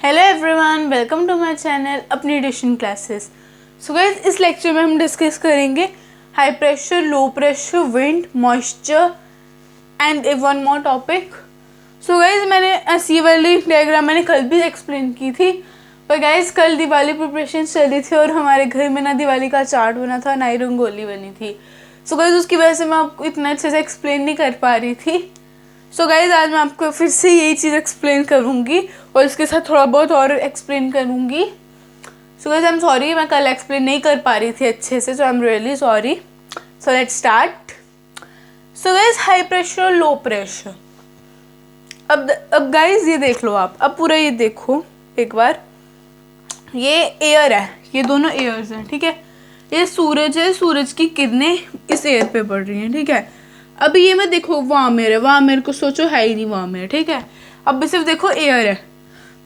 Hello everyone, welcome to my channel अपनी edition classes. So guys, इस lecture में हम डिस्कस करेंगे high pressure, low pressure, wind, moisture and one more topic. So guys, मैंने ऐसी वाली डायग्राम मैंने कल भी एक्सप्लेन की थी, पर गाइस कल दिवाली प्रिपरेशन चल रही थी और हमारे घर में ना दिवाली का चार्ट बना था ना ही रंगोली बनी थी। सो गाइस, उसकी वजह से मैं आपको इतना अच्छे से एक्सप्लेन नहीं कर पा रही थी। सो गाइज, आज मैं आपको फिर से यही चीज़ एक्सप्लेन करूँगी और इसके साथ थोड़ा बहुत और एक्सप्लेन करूँगी। So guys, I am sorry, मैं कल एक्सप्लेन नहीं कर पा रही थी अच्छे से, so I am really sorry. So let's start. So guys, high pressure और लो प्रेशर। अब गाइज ये देख लो आप, अब पूरा ये देखो एक बार। ये एयर है, ये दोनों एयर्स हैं, ठीक है। ये सूरज है, सूरज की किरणें इस एयर पे पड़ रही हैं, ठीक है। अभी ये मैं देखो वार्म एयर है, वार्म एयर को सोचो है ही नहीं वार्म एयर, ठीक है। अब सिर्फ देखो एयर है,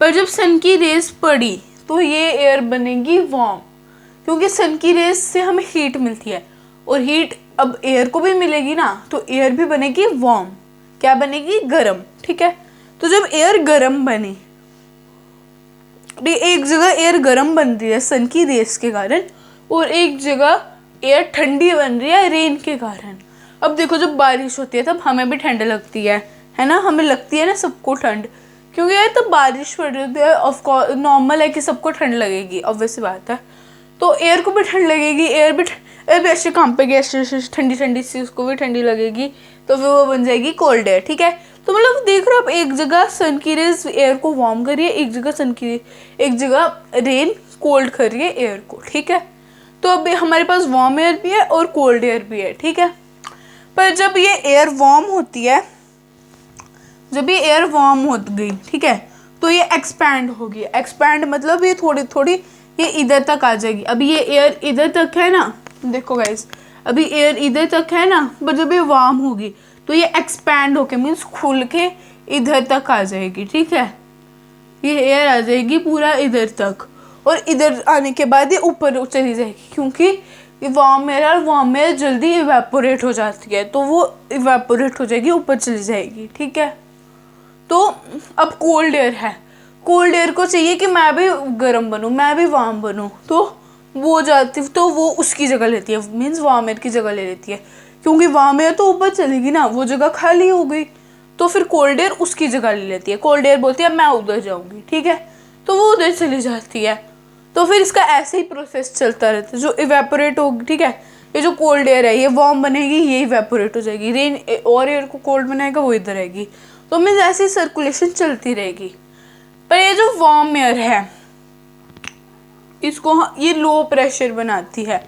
पर जब सन की रेस पड़ी तो ये एयर बनेगी वार्म, क्योंकि सन की रेस से हमें हीट मिलती है और हीट अब एयर को भी मिलेगी ना, तो एयर भी बनेगी वार्म। क्या बनेगी? गरम, ठीक है। तो जब एयर गरम बनी, एक जगह एयर गरम बन रही है सन की रेस के कारण और एक जगह एयर ठंडी बन रही है रेन के कारण। अब देखो, जब बारिश होती है तब हमें भी ठंड लगती है ना, हमें लगती है ना सबको ठंड, क्योंकि यार तब बारिश पड़ रही है। ऑफकोर्स नॉर्मल है कि सबको ठंड लगेगी, ऑब्वियस बात है। तो एयर को भी ठंड लगेगी, एयर भी ऐसे काम पे ऐसे ठंडी ठंडी सी, उसको भी ठंडी लगेगी, तो फिर वो बन जाएगी कोल्ड एयर, ठीक है। तो मतलब देख रहे हो आप, एक जगह सन की रेज एयर को वार्म कर रही है, एक जगह रेन कोल्ड कर रही है एयर को, ठीक है। तो अब हमारे पास वार्म एयर भी है और कोल्ड एयर भी है, ठीक है। पर जब ये एयर वार्म होती है, जब ये एयर वार्म हो गई, ठीक है, तो ये एक्सपैंड होगी। एक्सपैंड मतलब ये थोड़ी थोड़ी ये इधर तक आ जाएगी। अभी ये एयर इधर तक है ना, देखो गाइस, अभी एयर इधर तक है ना, पर जब ये वार्म होगी तो ये एक्सपैंड होके मीन्स खुल के इधर तक आ जाएगी, ठीक है। ये एयर आ जाएगी पूरा इधर तक और इधर आने के बाद ये ऊपर चली जाएगी, क्योंकि वार्म एयर जल्दी इवेपोरेट हो जाती है, तो वो इवेपोरेट हो जाएगी, ऊपर चली जाएगी, ठीक है। तो अब कोल्ड एयर है, कोल्ड एयर को चाहिए कि मैं भी गर्म बनूं, मैं भी वार्म बनूं, तो वो उसकी जगह लेती है, मीन्स वार्म एयर की जगह ले लेती है, क्योंकि वार्म एयर तो ऊपर चलेगी ना, वो जगह खाली हो गई, तो फिर कोल्ड एयर उसकी जगह ले लेती है। कोल्ड एयर बोलती है मैं उधर जाऊंगी, ठीक है, तो वो उधर चली जाती है। तो फिर इसका ऐसे ही प्रोसेस चलता रहता है, जो इवेपोरेट होगी, ठीक है। ये जो कोल्ड एयर है ये वार्म बनेगी, ये इवेपोरेट हो जाएगी, रेन और एयर को कोल्ड बनाएगा, वो इधर आएगी, तो मीन्स ऐसी सर्कुलेशन चलती रहेगी। पर ये जो वार्म एयर है, इसको ये लो प्रेशर बनाती है।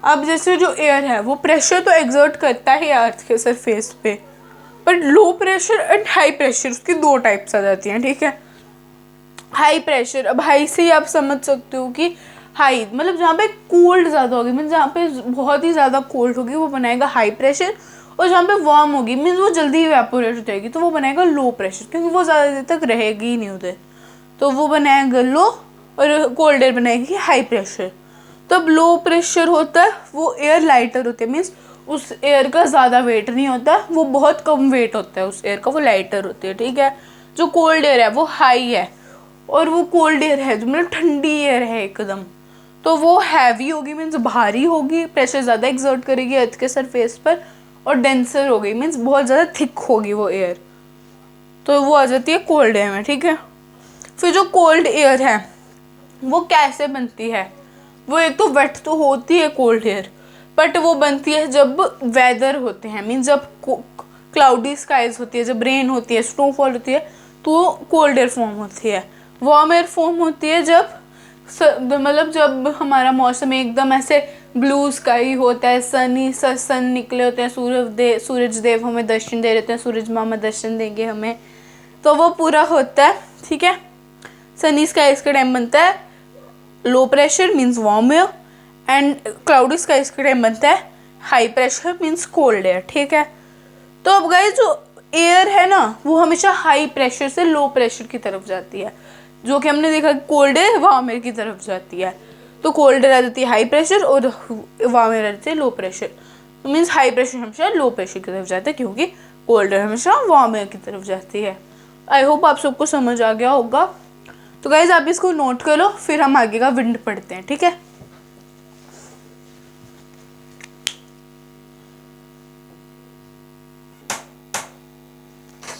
अब जैसे जो एयर है वो प्रेशर तो एग्जर्ट करता है अर्थ के सरफेस पे, पर low pressure and high pressure, उसकी दो टाइप्स आ जाती हैं, ठीक है। हाई प्रेशर, अब हाई से ही आप समझ सकते हो कि हाई मतलब जहाँ पे कोल्ड ज़्यादा होगी, मीन्स जहाँ पे बहुत ही ज़्यादा कोल्ड होगी वो बनाएगा हाई प्रेशर, और जहाँ पे वार्म होगी मीन्स वो जल्दी इवेपोरेट हो जाएगी, तो वो बनाएगा लो प्रेशर, क्योंकि वो ज़्यादा देर तक रहेगी ही नहीं उधर, तो वो बनाएगा लो, और कोल्ड एयर बनाएगी हाई प्रेशर। तो अब लो प्रेशर होता है, वो एयर लाइटर होती है, मीन्स उस एयर का ज़्यादा वेट नहीं होता, वो बहुत कम वेट होता है उस एयर का, वो लाइटर होती है, ठीक है। जो कोल्ड एयर है वो हाई है, और वो कोल्ड एयर है जो मतलब ठंडी एयर है एकदम, तो वो हैवी होगी, मीन्स भारी होगी, प्रेशर ज़्यादा एक्सर्ट करेगी अर्थ के सरफेस पर, और डेंसर हो गई, मीन्स बहुत ज़्यादा थिक होगी वो एयर, तो वो आ जाती है कोल्ड एयर में, ठीक है। फिर जो कोल्ड एयर है वो कैसे बनती है? वो एक तो वेट तो होती है कोल्ड एयर, बट वो बनती है जब वेदर होते हैं, मीन्स जब क्लाउडी स्काइज होती है, जब रेन होती है, स्नोफॉल होती है, तो कोल्ड एयर फॉर्म होती है। वार्म एयर फॉर्म होती है जब मतलब जब हमारा मौसम एकदम ऐसे ब्लू स्काई होता है, सन निकले होते हैं, सूरज देव हमें दर्शन दे रहे हैं, सूरज मामा दर्शन देंगे हमें, तो वो पूरा होता है, ठीक है। सनी स्काई का टाइम बनता है low pressure means warm air, and cloudy sky का टाइम बनता है high pressure means cold air, ठीक है। तो अब गाइस, जो एयर है ना वो हमेशा हाई प्रेशर से लो प्रेशर की तरफ जाती है, जो कि हमने देखा कोल्ड एयर वार्म एयर की तरफ जाती है। तो कोल्ड एयर आ जाती है हाई प्रेशर और वार्म एयर आ जाती है लो प्रेशर, तो मीन्स हाई प्रेशर हमेशा लो प्रेशर की तरफ जाता है, क्योंकि कोल्ड एयर हमेशा वार्म एयर की तरफ जाती है। आई होप आप सबको समझ आ गया होगा। तो गाइज आप इसको नोट कर लो, फिर हम आगे का विंड पढ़ते हैं, ठीक है।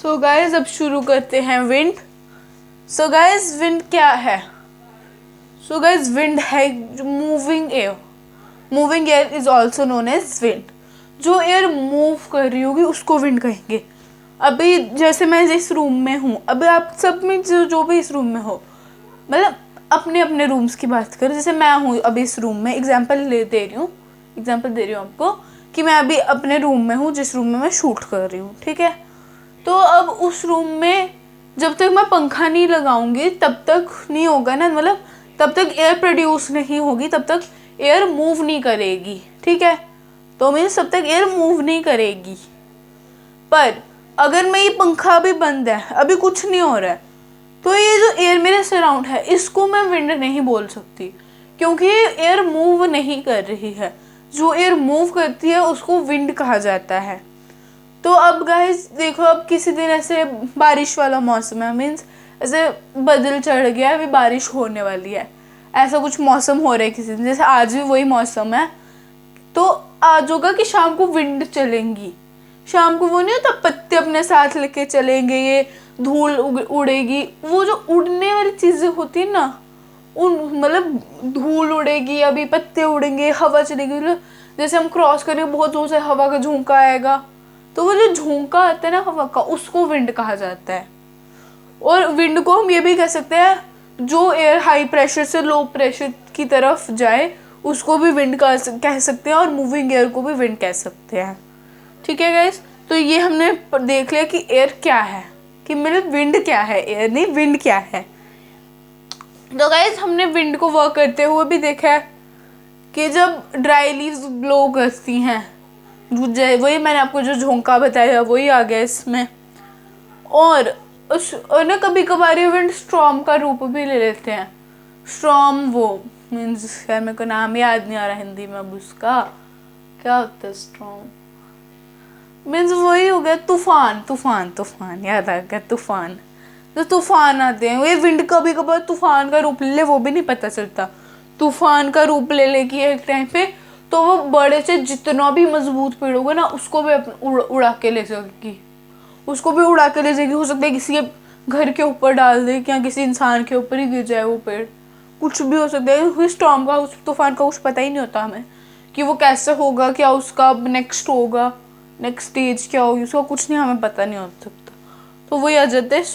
सो गाइज अब शुरू करते हैं विंड। सो गाइज विंड क्या है? सो गाइज विंड है moving air. Moving air is also known as wind. जो एयर मूव कर रही होगी उसको विंड कहेंगे। अभी जैसे मैं इस रूम में हूँ, अभी आप सब में जो भी इस रूम में हो, मतलब अपने अपने रूम्स की बात करें। जैसे मैं हूँ अभी इस रूम में, एग्जाम्पल दे रही हूँ आपको कि मैं अभी अपने रूम में हूँ जिस रूम में मैं शूट कर रही हूँ, ठीक है। तो अब उस रूम में जब तक मैं पंखा नहीं लगाऊंगी तब तक नहीं होगा ना, मतलब तब तक एयर प्रोड्यूस नहीं होगी, तब तक एयर मूव नहीं करेगी, ठीक है। तो मीन्स तब तक एयर मूव नहीं करेगी। पर अगर मैं ये पंखा भी बंद है, अभी कुछ नहीं हो रहा है, तो ये जो एयर मेरे सराउंड है इसको मैं विंड नहीं बोल सकती, क्योंकि एयर मूव नहीं कर रही है। जो एयर मूव करती है उसको विंड कहा जाता है। तो अब गाइस देखो, अब किसी दिन ऐसे बारिश वाला मौसम है, मीन्स ऐसे बादल चढ़ गया है, अभी बारिश होने वाली है, ऐसा कुछ मौसम हो रहा है किसी दिन, जैसे आज भी वही मौसम है। तो आज होगा कि शाम को विंड चलेंगी। शाम को वो नहीं होता पत्ते अपने साथ लेके चलेंगे, ये धूल उड़ेगी। वो जो उड़ने वाली चीज़ें होती है ना, उन मतलब धूल उड़ेगी, अभी पत्ते उड़ेंगे, हवा चलेगी। जैसे हम क्रॉस करेंगे बहुत जोर से हवा का झोंका आएगा, तो वो जो झोंका आता है ना हवा का, उसको विंड कहा जाता है। और विंड को हम ये भी कह सकते हैं, जो एयर हाई प्रेशर से लो प्रेशर की तरफ जाए उसको भी विंड कह सकते हैं, और मूविंग एयर को भी विंड कह सकते हैं, ठीक है गाइस। तो ये हमने देख लिया कि एयर क्या है, कि मतलब विंड क्या है, एयर नहीं विंड क्या है। तो गाइस हमने विंड को वर्क करते हुए भी देखा है कि जब ड्राई लीव्स ब्लो करती हैं, वही मैंने आपको जो झोंका बताया वही आ गया इसमें। और ना कभी कभार ये विंड स्टॉर्म का रूप भी ले लेते हैं। स्टॉर्म वो मीन्स, यार मेरे को नाम याद नहीं आ रहा हिंदी में अब उसका क्या होता है। स्टॉर्म मीन्स वही हो गया तूफान। तूफान याद आ गया, तूफान। तो तूफान आते हैं, ये विंड कभी कभार तूफान का रूप ले, वो भी नहीं पता चलता। तूफान का रूप ले लेगी एक टाइम पे, तो वो बड़े से जितना भी मजबूत पेड़ होगा ना उसको भी उड़ा के ले जाएगी, हो सकता है किसी के घर के ऊपर डाल दे, या किसी इंसान के ऊपर ही गिर जाए वो पेड़, कुछ भी हो सकता है। स्टॉर्म का, उस तूफान का कुछ पता ही नहीं होता हमें कि वो कैसे होगा, क्या उसका नेक्स्ट होगा, नेक्स्ट स्टेज क्या होगी, उसका कुछ नहीं हमें पता नहीं हो सकता। तो वही आ जाते हैं,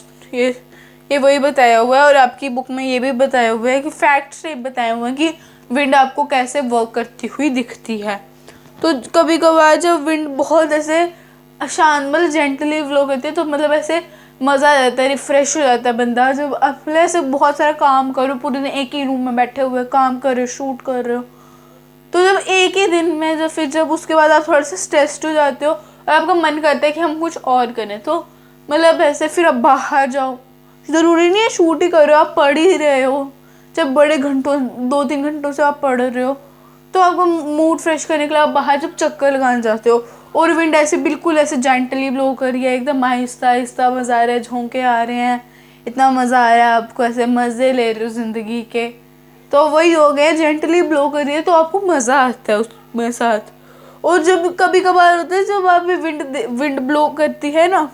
ये वही बताया हुआ है। और आपकी बुक में ये भी बताया हुआ है कि फैक्ट्स बताए हुए हैं कि विंड आपको कैसे वर्क करती हुई दिखती है। तो कभी कभार जब विंड बहुत ऐसे शांत मतलब जेंटली ब्लो करती है, तो मतलब ऐसे मज़ा आ जाता है, रिफ्रेश हो जाता है बंदा। जब अपने ऐसे बहुत सारा काम करो, पूरे दिन एक ही रूम में बैठे हुए काम कर रहे हो, शूट कर रहे हो, तो जब एक ही दिन में जब उसके बाद आप थोड़ा सा स्ट्रेस्ड हो जाते हो और आपका मन करता है कि हम कुछ और करें, तो मतलब ऐसे फिर आप बाहर जाओ। ज़रूरी नहीं है शूट ही कर रहे हो, आप पढ़ ही रहे हो, जब बड़े घंटों 2-3 घंटों से आप पढ़ रहे हो, तो आपको मूड फ्रेश करने के लिए आप बाहर जब चक्कर लगाने जाते हो, और विंड ऐसे बिल्कुल ऐसे जेंटली ब्लो कर रही है, एकदम आहिस्ता आहिस्ता मज़ा आ रहा है, झोंके आ रहे हैं, इतना मज़ा आ रहा है आपको, ऐसे मज़े ले रहे हो ज़िंदगी के, तो वही हो गया, जेंटली ब्लो कर रही है तो आपको मज़ा आता है उसमें साथ। और जब कभी कभार होता है जब आप विंड ब्लो करती है ना,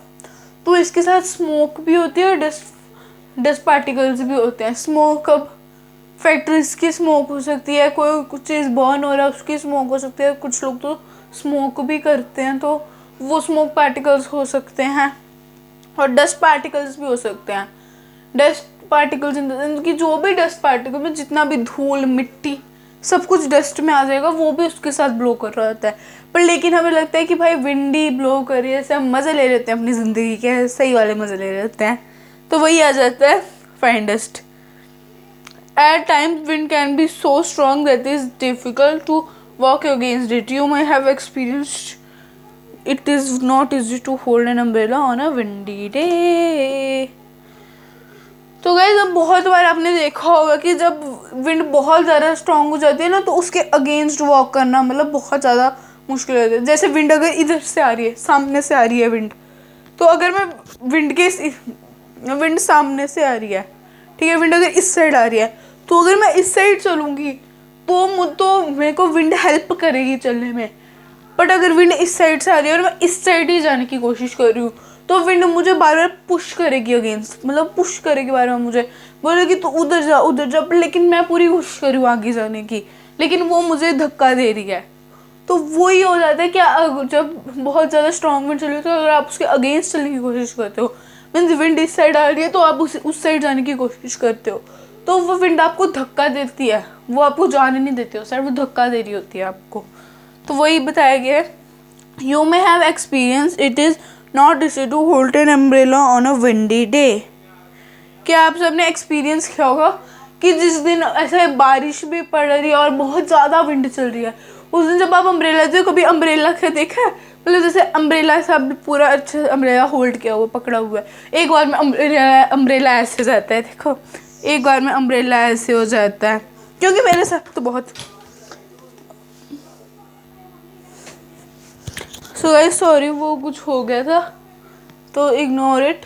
तो इसके साथ स्मोक भी होती है और डस्ट पार्टिकल्स भी होते हैं। स्मोक, अब फैक्ट्रीज की स्मोक हो सकती है, कोई कुछ चीज़ बर्न हो रहा है उसकी स्मोक हो सकती है, कुछ लोग तो स्मोक भी करते हैं, तो वो स्मोक पार्टिकल्स हो सकते हैं। और डस्ट पार्टिकल्स भी हो सकते हैं। डस्ट पार्टिकल्स इनकी जो भी डस्ट पार्टिकल में जितना भी धूल मिट्टी सब कुछ डस्ट में आ जाएगा, वो भी उसके साथ ब्लो कर रहा होता है। पर लेकिन हमें लगता है कि भाई विंडी ब्लो कर रही है, ऐसे हम मज़े ले लेते हैं अपनी ज़िंदगी के, सही वाले मज़े ले लेते हैं, तो वही आ जाता है fine dust. At times, wind can be so strong that it is difficult to walk against it. You may have experienced it is not easy to hold an umbrella on a windy day. तो guys अब बहुत बार आपने देखा होगा कि जब wind बहुत ज़्यादा स्ट्रांग हो जाती है ना, तो उसके अगेंस्ट वॉक करना मतलब बहुत ज़्यादा मुश्किल होता है। जैसे विंड अगर इधर से आ रही है, सामने से आ रही है विंड, तो अगर मैं विंड सामने से आ रही है, ठीक है, विंड अगर इस साइड आ रही है तो अगर मैं इस साइड चलूँगी तो मेरे को विंड हेल्प करेगी चलने में। बट अगर विंड इस साइड से आ रही है और मैं इस साइड ही जाने की कोशिश कर रही हूँ तो विंड मुझे बार बार पुश करेगी अगेंस्ट, मतलब पुश करेगी बार बार, मुझे बोलेगी तो उधर जा उधर जा, लेकिन मैं पूरी कोशिश कर रही हूँ आगे जाने की, लेकिन वो मुझे धक्का दे रही है। तो वही हो जाता है कि जब बहुत ज़्यादा स्ट्रॉन्ग विंड चल रही है तो अगर आप उसके अगेंस्ट चलने की कोशिश करते हो, मीन्स विंड इस साइड आ रही है तो आप उस साइड जाने की कोशिश करते हो, तो वो विंड आपको धक्का देती है, वो आपको जाने नहीं देती, उस साइड वो धक्का दे रही होती है आपको। तो वही बताया गया है, you may have experience it is not easy to hold an umbrella on a windy day. क्या आप सबने एक्सपीरियंस किया होगा कि जिस दिन ऐसे बारिश भी पड़ रही है और बहुत ज़्यादा विंड चल रही है, उस दिन जब आप अम्ब्रेला दे, कभी अम्ब्रेला के देखा है, मतलब जैसे अम्ब्रेला से आप पूरा अच्छे अम्ब्रेला होल्ड किया हुआ पकड़ा हुआ है, एक बार में अम्ब्रेला ऐसे जाता है, देखो एक बार में अम्ब्रेला ऐसे हो जाता है, क्योंकि मेरे साथ तो बहुत। सो गाइस सॉरी, वो कुछ हो गया था तो इग्नोर इट।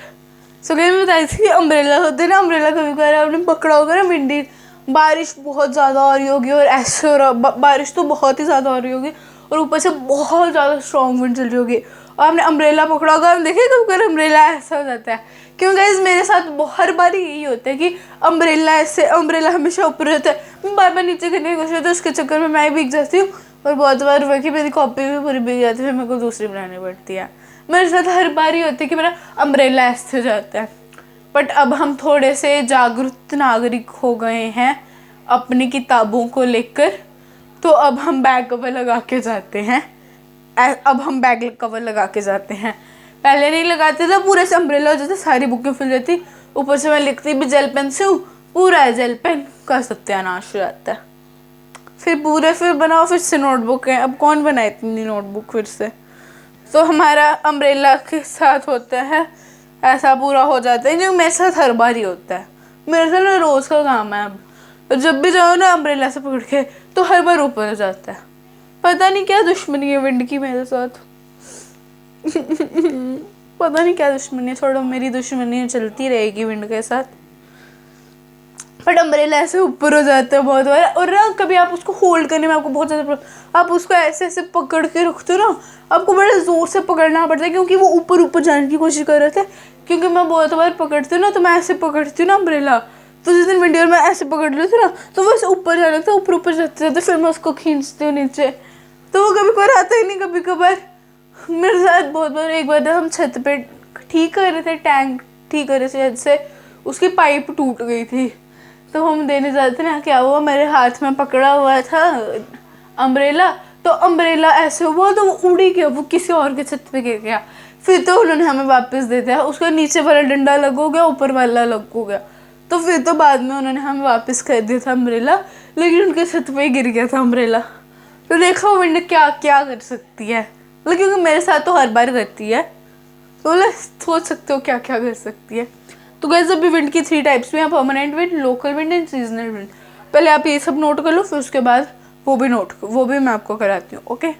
सो गाइस मैं बताई थी कि अम्ब्रेला होते हैं ना, अम्ब्रेला कभी कभार आपने पकड़ा होगा ना, विंडी बारिश बहुत ज़्यादा हो रही होगी और ऐसे हो रहा, बारिश तो बहुत ही ज़्यादा हो रही होगी और ऊपर से बहुत ज़्यादा स्ट्रॉन्ग विंड चल रही होगी और आपने अम्ब्रेला पकड़ा होगा, हम देखें कभी कभार अम्ब्रेला ऐसा हो जाता है। क्यों गाइस मेरे साथ हर बार यही होता है कि अम्ब्रेला ऐसे, अम्ब्रेला हमेशा ऊपर रहता है, मैं बार बार नीचे करने की कोशिश होती है, उसके चक्कर में मैं भीग जाती हूँ और बहुत बार हुआ कि मेरी कॉपी भी पूरी भीग जाती है, फिर मेरे को दूसरी बनानी पड़ती है। मेरे साथ हर बार ही होता है कि मेरा अम्ब्रेला ऐसे हो जाता है। बट अब हम थोड़े से जागरूक नागरिक हो गए हैं अपनी किताबों को लेकर, तो अब हम बैक कवर लगा के जाते हैं। अब हम बैक कवर लगा के जाते हैं, पहले नहीं लगाते थे, पूरे से अम्ब्रेला हो जाता, सारी बुकें फिल जाती, ऊपर से मैं लिखती भी जेल पेन से हूँ, पूरा जेल पेन का सत्यानाश हो जाता है। फिर बनाओ फिर से नोटबुक है, अब कौन बनाए इतनी नोटबुक फिर से। तो हमारा अम्ब्रेला के साथ होता है ऐसा पूरा हो जाता है, जो मेरे साथ हर बार ही होता है, मेरे साथ ना रोज़ का काम है। अब तो जब भी जाओ ना अम्ब्रेला से पकड़ के तो हर बार ऊपर हो जाता है, पता नहीं क्या दुश्मनी है विंड की मेरे साथ। पता नहीं क्या दुश्मनी है, छोड़ो, मेरी दुश्मनी चलती रहेगी विंड के साथ। बट अम्ब्रेला ऐसे ऊपर हो जाता है बहुत बार, और ना कभी आप उसको होल्ड करने में आपको बहुत ज़्यादा, आप उसको ऐसे ऐसे पकड़ के रखते हो ना, आपको बड़े ज़ोर से पकड़ना पड़ता है, क्योंकि वो ऊपर ऊपर जाने की कोशिश कर रहे थे। क्योंकि मैं बहुत बार पकड़ती हूँ ना, तो मैं ऐसे पकड़ती हूँ ना अम्ब्रेला, तो जिस दिन विंडी में ऐसे पकड़ लेती हूँ ना, तो वो ऐसे ऊपर जाने लगता है, ऊपर ऊपर जाते जाते फिर मैं उसको खींचती हूँ नीचे, तो वो कभी कभार आता ही नहीं। कभी कभार मेरे साथ बहुत बार, एक बार हम छत पे ठीक कर रहे थे, टैंक ठीक कर रहे थे, जैसे उसकी पाइप टूट गई थी, तो हम देने जाते ना, क्या हुआ, मेरे हाथ में पकड़ा हुआ था अम्ब्रेला, तो अम्ब्रेला ऐसे हुआ तो वो उड़ ही गया, वो किसी और के छत पे गिर गया। फिर तो उन्होंने हमें वापस दे दिया, उसका नीचे वाला डंडा लगो गया, ऊपर वाला लगो गया, तो फिर तो बाद में उन्होंने हमें वापस कर दिया था अम्ब्रेला, लेकिन उनके छत पे ही गिर गया था अम्ब्रेला। तो देखो विंड क्या क्या कर सकती है, मतलब क्योंकि मेरे साथ तो हर बार करती है, तो सोच सकते हो क्या क्या कर सकती है। तो गाइस अभी विंड की 3 टाइप्स में है, permanent wind, local wind and seasonal wind. पहले आप ये सब नोट कर लो, फिर उसके बाद वो भी मैं आपको कराती हूँ, ओके।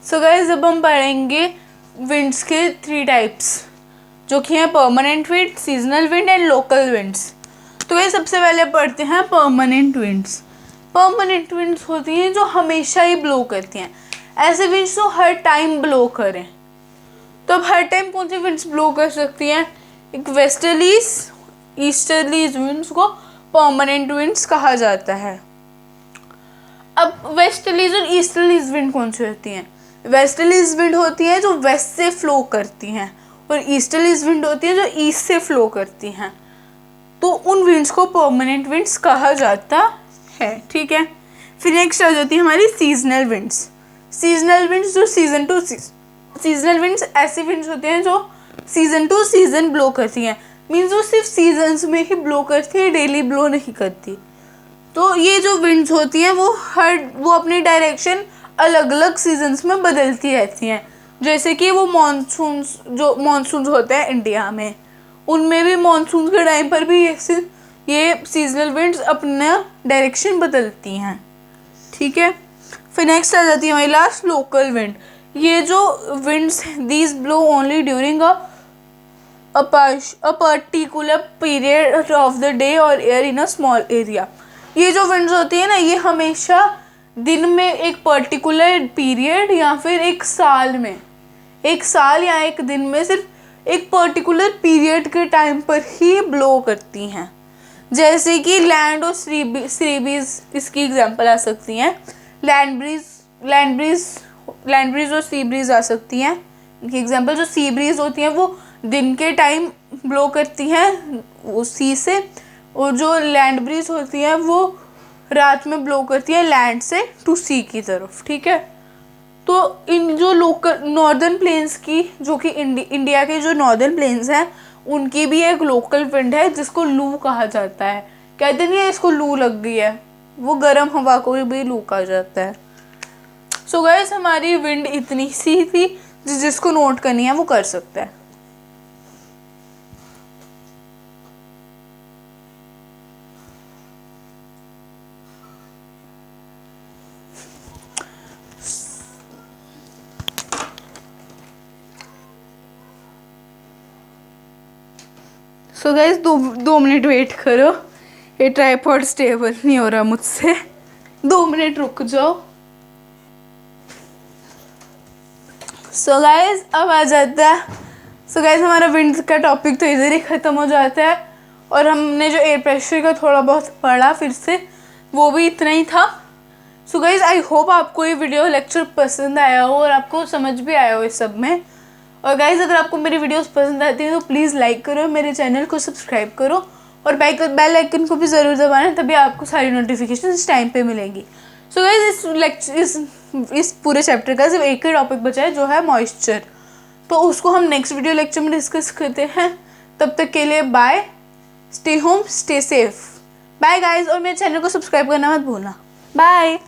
सो गाइस अब हम पढ़ेंगे विंड्स के 3 टाइप्स, जो कि हैं permanent wind, seasonal wind and local winds. तो गाइस सबसे पहले पढ़ते हैं परमानेंट विंड्स। परमानेंट विंड्स होती हैं जो हमेशा ही ब्लो करती हैं, ऐसे विंड्स जो हर टाइम ब्लो करें। तो अब हर टाइम कौन सी विंड्स ब्लो कर सकती हैं, एक वेस्टर्लीज, ईस्टर्लीज विंड्स को परमानेंट विंड्स कहा जाता है। अब वेस्टर्लीज और ईस्टर्लीज विंड कौन सी होती हैं, वेस्टर्लीज विंड होती हैं जो वेस्ट से फ्लो करती हैं, और ईस्टर्लीज विंड होती हैं जो ईस्ट से फ्लो करती हैं। तो उन विंड्स को परमानेंट विंड्स कहा जाता है, ठीक है। फिर नेक्स्ट आ जाती है हमारी सीजनल विंड्स। सीजनल विंड्स जो सीजनल विंड्स ऐसी विंड्स होती हैं जो सीजन टू सीजन ब्लो करती हैं, मीन्स वो सिर्फ सीजन्स में ही ब्लो करती है, डेली ब्लो नहीं करती। तो ये जो विंड्स होती हैं वो अपनी डायरेक्शन अलग अलग सीजन्स में बदलती रहती हैं। जैसे कि वो मानसून होते हैं इंडिया में, उनमें भी मानसून के टाइम पर भी ये सीजनल विंड्स अपना डायरेक्शन बदलती हैं, ठीक है। फिर नेक्स्ट आ जाती है हमारी लास्ट लोकल विंड। ये जो winds these blow only during a particular period of the day or air in a small area। ये जो winds होती है ना, ये हमेशा दिन में एक पर्टिकुलर पीरियड या फिर एक साल में, एक साल या एक दिन में सिर्फ एक पर्टिकुलर पीरियड के टाइम पर ही ब्लो करती हैं। जैसे कि लैंड और सी ब्रीज इसकी एग्जांपल आ सकती हैं। लैंड ब्रीज और सी ब्रीज आ सकती हैं इनकी एग्जांपल। जो सी ब्रीज होती हैं वो दिन के टाइम ब्लो करती हैं वो सी से, और जो लैंड ब्रीज होती हैं वो रात में ब्लो करती है लैंड से टू सी की तरफ, ठीक है। तो इन जो लोकल नॉर्दर्न प्लेन्स की, जो कि इंडिया के जो नॉर्दर्न प्लेन्स हैं, उनकी भी एक लोकल विंड है जिसको लू कहा जाता है। कहते नहीं है इसको लू लग गई है, वो गर्म हवा को भी लू कहा जाता है। सो गाइस, हमारी विंड इतनी सी थी, जिसको नोट करनी है वो कर सकता है। सो गाइस, 2 मिनट वेट करो, ये ट्राइपॉड स्टेबल नहीं हो रहा मुझसे, 2 मिनट रुक जाओ। सो गाइस, अब आ जाता है। सो गाइस, हमारा विंड का टॉपिक तो इधर ही ख़त्म हो जाता है, और हमने जो एयर प्रेशर का थोड़ा बहुत पढ़ा फिर से, वो भी इतना ही था। सो गाइस, आई होप आपको ये वीडियो लेक्चर पसंद आया हो और आपको समझ भी आया हो इस सब में। और गाइज़, अगर आपको मेरी वीडियोस पसंद आती हैं तो प्लीज़ लाइक करो, मेरे चैनल को सब्सक्राइब करो, और बेल आइकन को भी ज़रूर दबाना, तभी आपको सारी नोटिफिकेशन इस टाइम पे मिलेंगी। सो गाइज़, इस पूरे चैप्टर का सिर्फ एक ही टॉपिक बचा है, जो है मॉइस्चर। तो उसको हम नेक्स्ट वीडियो लेक्चर में डिस्कस करते हैं। तब तक के लिए bye, stay home, stay safe, bye guys, और मेरे चैनल को सब्सक्राइब करना मत भूलना। बाय।